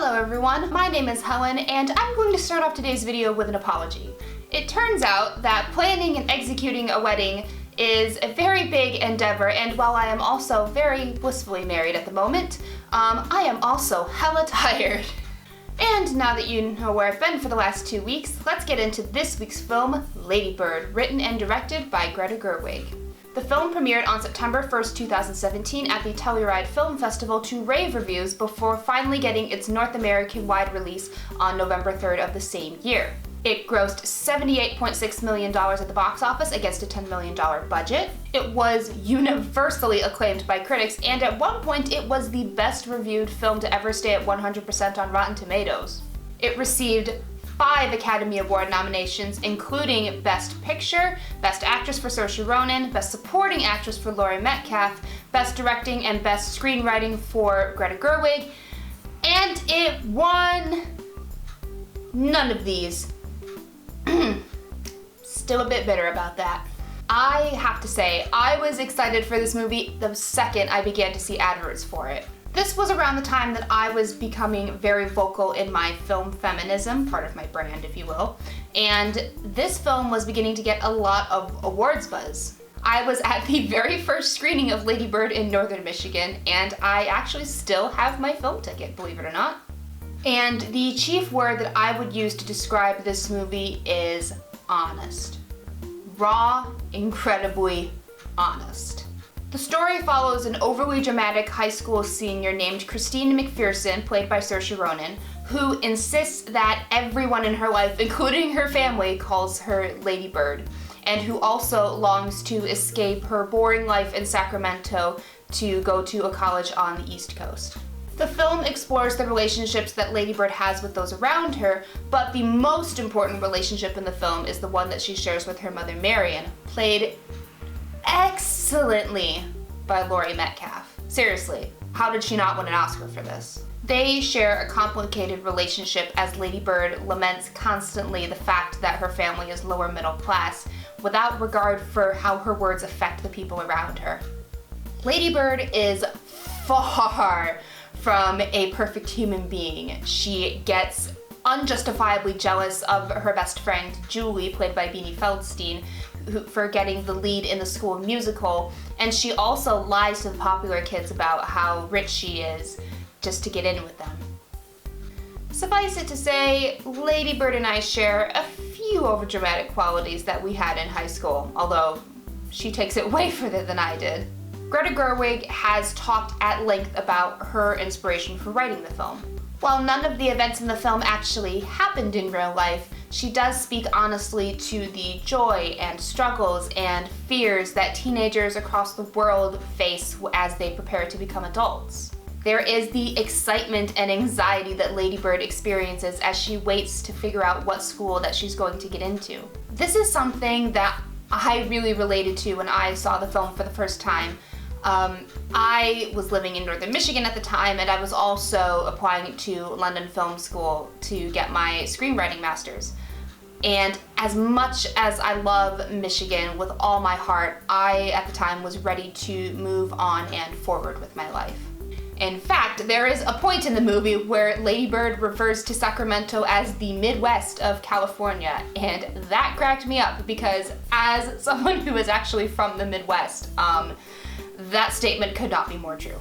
Hello everyone, my name is Helen and I'm going to start off today's video with an apology. It turns out that planning and executing a wedding is a very big endeavor, and while I am also very blissfully married at the moment, I am also hella tired. And now that you know where I've been for the last 2 weeks, let's get into this week's film, Lady Bird, written and directed by Greta Gerwig. The film premiered on September 1st, 2017 at the Telluride Film Festival to rave reviews before finally getting its North American-wide release on November 3rd of the same year. It grossed $78.6 million at the box office against a $10 million budget. It was universally acclaimed by critics, and at one point it was the best reviewed film to ever stay at 100% on Rotten Tomatoes. It received 5 Academy Award nominations, including Best Picture, Best Actress for Saoirse Ronan, Best Supporting Actress for Laurie Metcalf, Best Directing and Best Screenwriting for Greta Gerwig, and it won none of these. Still a bit bitter about that. I have to say, I was excited for this movie the second I began to see adverts for it. This was around the time that I was becoming very vocal in my film feminism, part of my brand, if you will, and this film was beginning to get a lot of awards buzz. I was at the very first screening of Lady Bird in Northern Michigan, and I actually still have my film ticket, believe it or not. And the chief word that I would use to describe this movie is honest. Raw, incredibly honest. The story follows an overly dramatic high school senior named Christine McPherson, played by Saoirse Ronan, who insists that everyone in her life, including her family, calls her Lady Bird, and who also longs to escape her boring life in Sacramento to go to a college on the East Coast. The film explores the relationships that Lady Bird has with those around her, but the most important relationship in the film is the one that she shares with her mother Marion, played excellently by Laurie Metcalf. Seriously, how did she not win an Oscar for this? They share a complicated relationship as Lady Bird laments constantly the fact that her family is lower middle class, without regard for how her words affect the people around her. Lady Bird is far from a perfect human being. She gets unjustifiably jealous of her best friend Julie, played by Beanie Feldstein, for getting the lead in the school musical, and she also lies to the popular kids about how rich she is just to get in with them. Suffice it to say, Lady Bird and I share a few overdramatic qualities that we had in high school, although she takes it way further than I did. Greta Gerwig has talked at length about her inspiration for writing the film. While none of the events in the film actually happened in real life, she does speak honestly to the joy and struggles and fears that teenagers across the world face as they prepare to become adults. There is the excitement and anxiety that Lady Bird experiences as she waits to figure out what school that she's going to get into. This is something that I really related to when I saw the film for the first time. I was living in Northern Michigan at the time, and I was also applying to London Film School to get my screenwriting master's. And as much as I love Michigan with all my heart, I, at the time, was ready to move on and forward with my life. In fact, there is a point in the movie where Lady Bird refers to Sacramento as the Midwest of California, and that cracked me up because as someone who is actually from the Midwest, that statement could not be more true.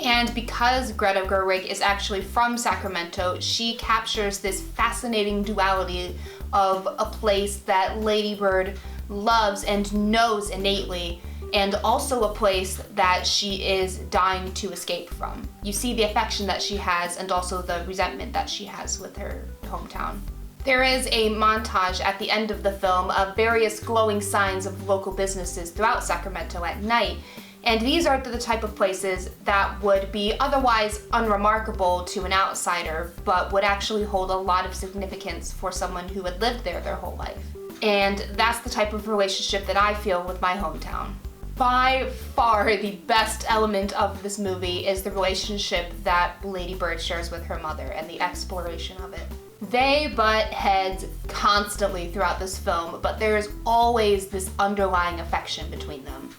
And because Greta Gerwig is actually from Sacramento, she captures this fascinating duality of a place that Lady Bird loves and knows innately, and also a place that she is dying to escape from. You see the affection that she has and also the resentment that she has with her hometown. There is a montage at the end of the film of various glowing signs of local businesses throughout Sacramento at night, and these are the type of places that would be otherwise unremarkable to an outsider, but would actually hold a lot of significance for someone who had lived there their whole life. And that's the type of relationship that I feel with my hometown. By far the best element of this movie is the relationship that Lady Bird shares with her mother and the exploration of it. They butt heads constantly throughout this film, but there is always this underlying affection between them.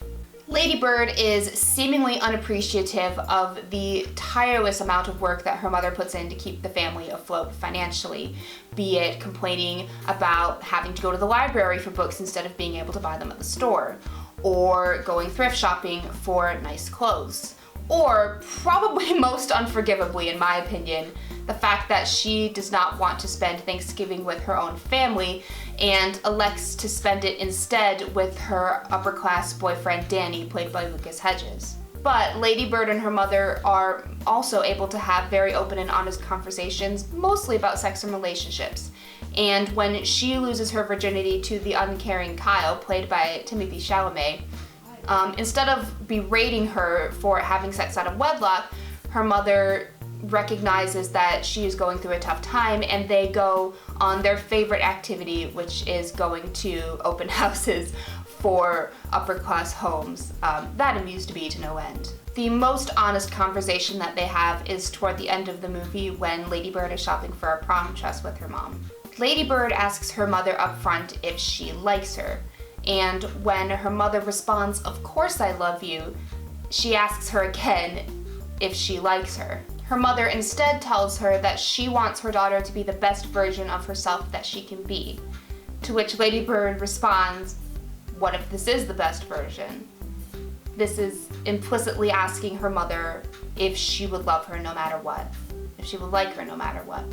Lady Bird is seemingly unappreciative of the tireless amount of work that her mother puts in to keep the family afloat financially, be it complaining about having to go to the library for books instead of being able to buy them at the store, or going thrift shopping for nice clothes, or probably most unforgivably, in my opinion, the fact that she does not want to spend Thanksgiving with her own family and elects to spend it instead with her upper-class boyfriend Danny, played by Lucas Hedges. But Lady Bird and her mother are also able to have very open and honest conversations, mostly about sex and relationships. And when she loses her virginity to the uncaring Kyle, played by Timothée Chalamet, instead of berating her for having sex out of wedlock, her mother recognizes that she is going through a tough time, and they go on their favorite activity, which is going to open houses for upper-class homes. That amused me to no end. The most honest conversation that they have is toward the end of the movie when Lady Bird is shopping for a prom dress with her mom. Lady Bird asks her mother up front if she likes her, and when her mother responds, "Of course I love you," she asks her again if she likes her. Her mother instead tells her that she wants her daughter to be the best version of herself that she can be, to which Lady Bird responds, "What if this is the best version?" This is implicitly asking her mother if she would love her no matter what, if she would like her no matter what.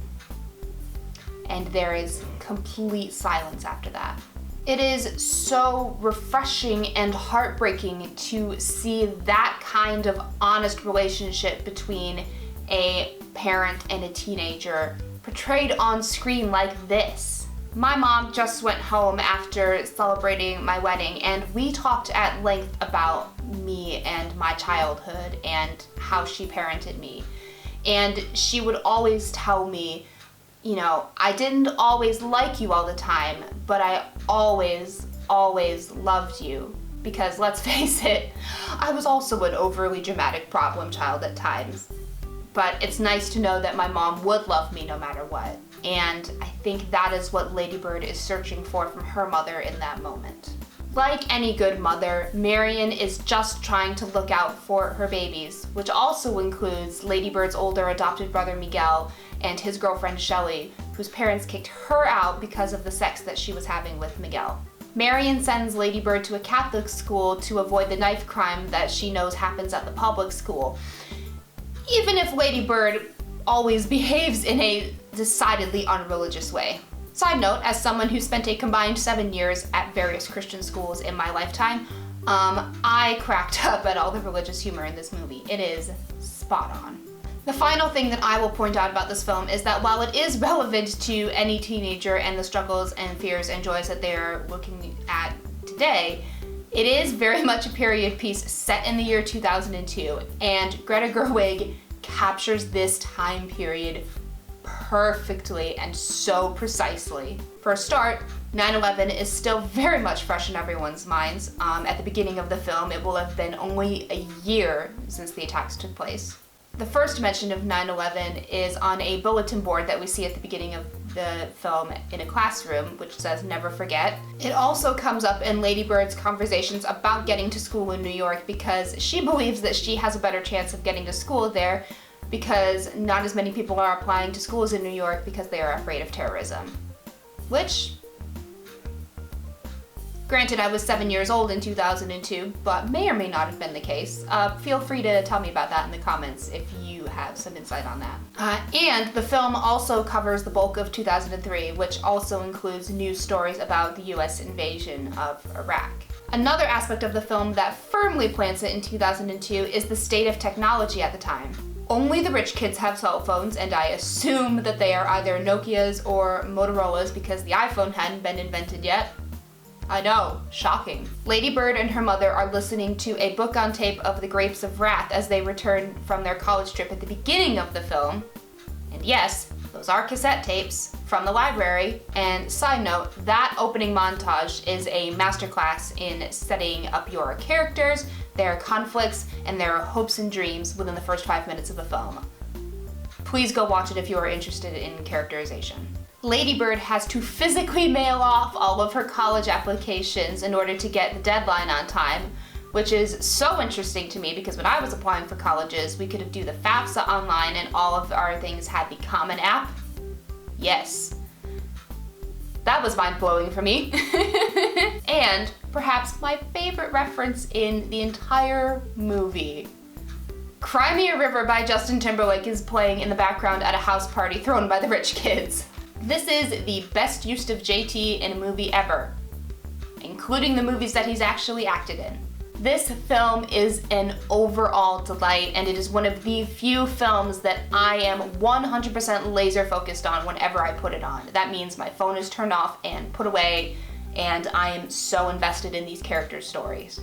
And there is complete silence after that. It is so refreshing and heartbreaking to see that kind of honest relationship between a parent and a teenager portrayed on screen like this. My mom just went home after celebrating my wedding, and we talked at length about me and my childhood and how she parented me. And she would always tell me, you know, I didn't always like you all the time, but I always loved you. Because let's face it, I was also an overly dramatic problem child at times. But it's nice to know that my mom would love me no matter what. And I think that is what Lady Bird is searching for from her mother in that moment. Like any good mother, Marion is just trying to look out for her babies, which also includes Lady Bird's older adopted brother Miguel and his girlfriend Shelley, whose parents kicked her out because of the sex that she was having with Miguel. Marion sends Lady Bird to a Catholic school to avoid the knife crime that she knows happens at the public school, even if Lady Bird always behaves in a decidedly unreligious way. Side note, as someone who spent a combined 7 years at various Christian schools in my lifetime, I cracked up at all the religious humor in this movie. It is spot on. The final thing that I will point out about this film is that while it is relevant to any teenager and the struggles and fears and joys that they are looking at today, it is very much a period piece set in the year 2002, and Greta Gerwig captures this time period perfectly and so precisely. For a start, 9/11 is still very much fresh in everyone's minds. At the beginning of the film, it will have been only a year since the attacks took place. The first mention of 9/11 is on a bulletin board that we see at the beginning of the film in a classroom, which says "Never Forget." It also comes up in Lady Bird's conversations about getting to school in New York because she believes that she has a better chance of getting to school there because not as many people are applying to schools in New York because they are afraid of terrorism. Which, granted, I was 7 years old in 2002, but may or may not have been the case. Feel free to tell me about that in the comments if you have some insight on that. And the film also covers the bulk of 2003, which also includes news stories about the US invasion of Iraq. Another aspect of the film that firmly plants it in 2002 is the state of technology at the time. Only the rich kids have cell phones, and I assume that they are either Nokias or Motorola's because the iPhone hadn't been invented yet. I know, shocking. Lady Bird and her mother are listening to a book on tape of The Grapes of Wrath as they return from their college trip at the beginning of the film. And yes, those are cassette tapes from the library. And side note, that opening montage is a masterclass in setting up your characters, their conflicts, and their hopes and dreams within the first 5 minutes of the film. Please go watch it if you are interested in characterization. Lady Bird has to physically mail off all of her college applications in order to get the deadline on time, which is so interesting to me because when I was applying for colleges, we could do the FAFSA online and all of our things had the Common App. Yes. That was mind-blowing for me. And perhaps my favorite reference in the entire movie. Cry Me a River by Justin Timberlake is playing in the background at a house party thrown by the rich kids. This is the best use of JT in a movie ever, including the movies that he's actually acted in. This film is an overall delight, and it is one of the few films that I am 100% laser focused on whenever I put it on. That means my phone is turned off and put away, and I am so invested in these characters' stories.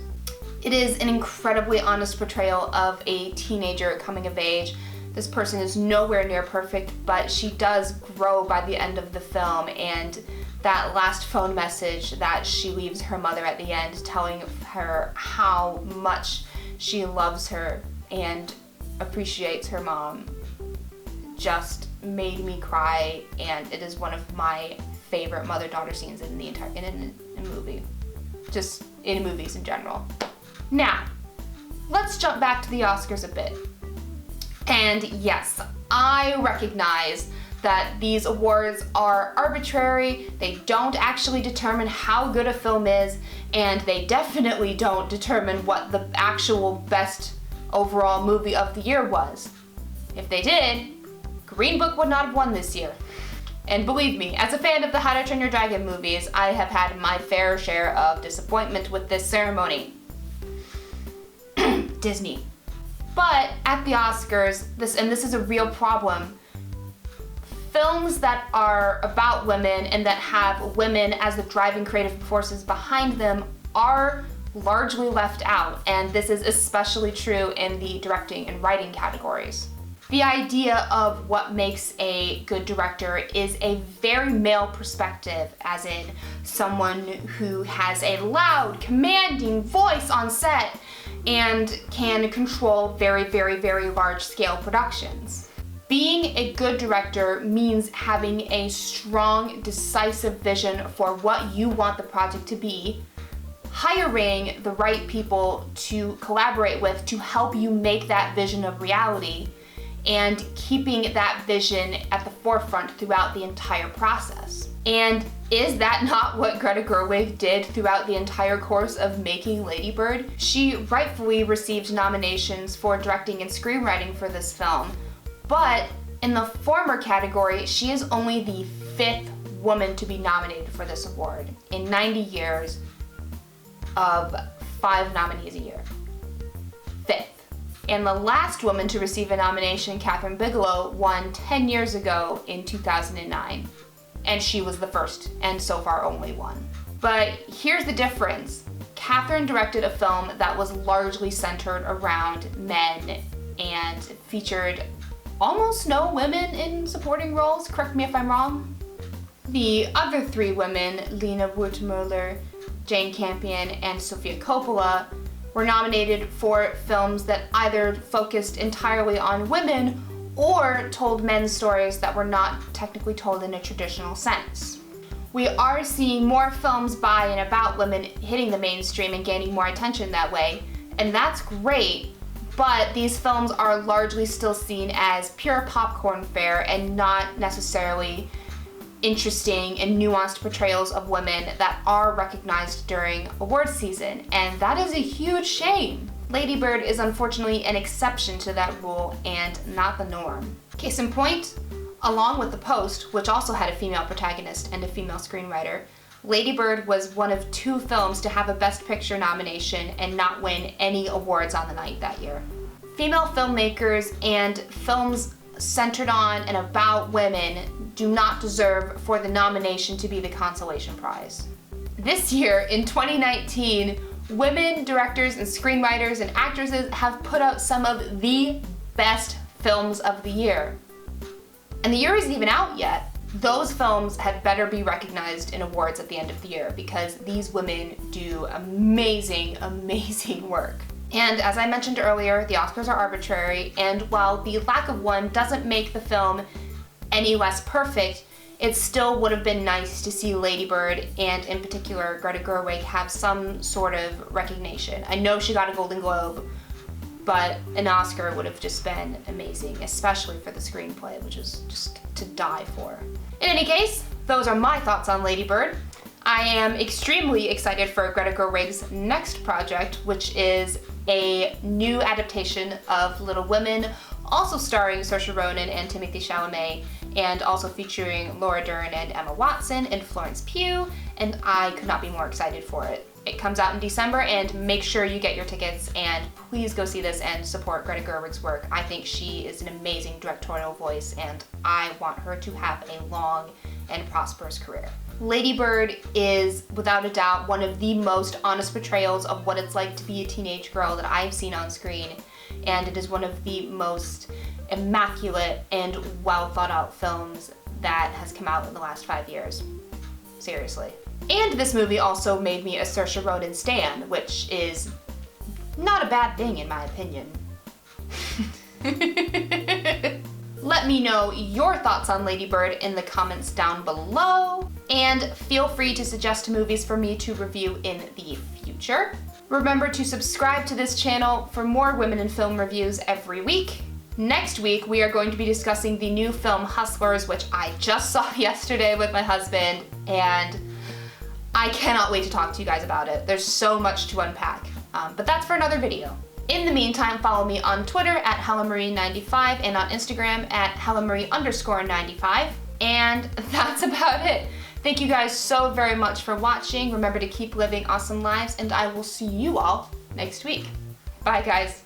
It is an incredibly honest portrayal of a teenager coming of age. This person is nowhere near perfect, but she does grow by the end of the film, and that last phone message that she leaves her mother at the end telling her how much she loves her and appreciates her mom just made me cry, and it is one of my favorite mother-daughter scenes in the entire in a movie. Just in movies in general. Now, let's jump back to the Oscars a bit. And yes, I recognize that these awards are arbitrary, they don't actually determine how good a film is, and they definitely don't determine what the actual best overall movie of the year was. If they did, Green Book would not have won this year. And believe me, as a fan of the How to Train Your Dragon movies, I have had my fair share of disappointment with this ceremony. Disney. But at the Oscars, this is a real problem, films that are about women and that have women as the driving creative forces behind them are largely left out, and this is especially true in the directing and writing categories. The idea of what makes a good director is a very male perspective, as in someone who has a loud, commanding voice on set and can control very, very, very large-scale productions. Being a good director means having a strong, decisive vision for what you want the project to be, hiring the right people to collaborate with to help you make that vision a reality, and keeping that vision at the forefront throughout the entire process. And is that not what Greta Gerwig did throughout the entire course of making Lady Bird? She rightfully received nominations for directing and screenwriting for this film, but in the former category, she is only the 5th woman to be nominated for this award in 90 years of 5 nominees a year. 5th. And the last woman to receive a nomination, Kathryn Bigelow, won 10 years ago in 2009. And she was the first, and so far only one. But here's the difference. Kathryn directed a film that was largely centered around men and featured almost no women in supporting roles, correct me if I'm wrong. The other 3 women, Lena Wertmuller, Jane Campion, and Sofia Coppola, were nominated for films that either focused entirely on women or told men's stories that were not technically told in a traditional sense. We are seeing more films by and about women hitting the mainstream and gaining more attention that way, and that's great, but these films are largely still seen as pure popcorn fare and not necessarily interesting and nuanced portrayals of women that are recognized during awards season, and that is a huge shame. Lady Bird is unfortunately an exception to that rule and not the norm. Case in point, along with The Post, which also had a female protagonist and a female screenwriter, Lady Bird was one of 2 films to have a Best Picture nomination and not win any awards on the night that year. Female filmmakers and films centered on and about women do not deserve for the nomination to be the consolation prize. This year, in 2019, women directors and screenwriters and actresses have put out some of the best films of the year. And the year isn't even out yet. Those films had better be recognized in awards at the end of the year because these women do amazing, amazing work. And as I mentioned earlier, the Oscars are arbitrary, and while the lack of one doesn't make the film any less perfect, it still would have been nice to see Lady Bird, and in particular Greta Gerwig, have some sort of recognition. I know she got a Golden Globe, but an Oscar would have just been amazing, especially for the screenplay, which is just to die for. In any case, those are my thoughts on Lady Bird. I am extremely excited for Greta Gerwig's next project, which is a new adaptation of Little Women, also starring Saoirse Ronan and Timothée Chalamet, and also featuring Laura Dern and Emma Watson and Florence Pugh, and I could not be more excited for it. It comes out in December, and make sure you get your tickets, and please go see this and support Greta Gerwig's work. I think she is an amazing directorial voice, and I want her to have a long and prosperous career. Lady Bird is, without a doubt, one of the most honest portrayals of what it's like to be a teenage girl that I've seen on screen, and it is one of the most immaculate and well thought out films that has come out in the last 5 years. Seriously. And this movie also made me a Saoirse Ronan stan, which is not a bad thing in my opinion. Let me know your thoughts on Lady Bird in the comments down below, and feel free to suggest movies for me to review in the future. Remember to subscribe to this channel for more women in film reviews every week. Next week, we are going to be discussing the new film Hustlers, which I just saw yesterday with my husband, and I cannot wait to talk to you guys about it. There's so much to unpack, but that's for another video. In the meantime, follow me on Twitter at HelenMarie95 and on Instagram at HelenMarie_95. And that's about it. Thank you guys so very much for watching. Remember to keep living awesome lives, and I will see you all next week. Bye, guys.